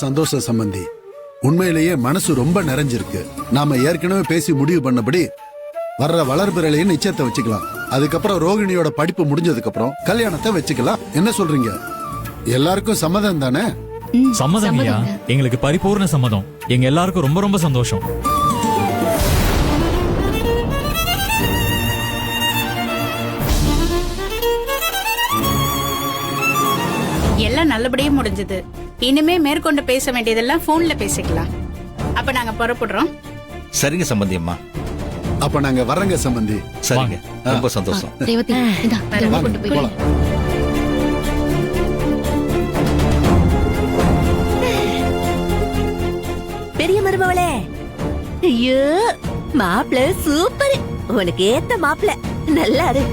சந்தோஷம் சம்பந்தி. உண்மையிலேயே மனசு ரொம்ப நிறைஞ்சிருக்கு. நாம ஏற்கனவே பேசி முடிவு பண்ணபடி வர்ற வளர்பிறையிலேயே நிச்சயத்தை வச்சுக்கலாம். அதுக்கப்புறம் ரோகிணியோட படிப்பு முடிஞ்சதுக்கு அப்புறம் கல்யாணத்தை வச்சுக்கலாம். என்ன சொல்றீங்க? எல்லாருக்கும் சம்மதம் தானே? சம்மதம் ஐயா, எங்களுக்கு பரிபூர்ண சம்மதம். எங்க எல்லாருக்கும் ரொம்ப ரொம்ப சந்தோஷம். எல்லாம் நல்லபடியா முடிஞ்சது. இனிமே மேற்கொண்டு பேச வேண்டியதெல்லாம் போன்ல பேசிக்கலாம். அப்ப நாங்க புறப்படுறோம். சரிங்க சம்பந்தி அம்மா. அப்ப நாங்க வர்றங்க சம்பந்தி. சரிங்க, ரொம்ப சந்தோஷம். ரேவதி இந்தா வரேன். கொண்டு போய் போலாம். பெரிய மருமவளே, ஐயோ மாப்பிள்ள சூப்பர். உனக்கு ஏத்த மாப்பிள்ள நல்லா இரு.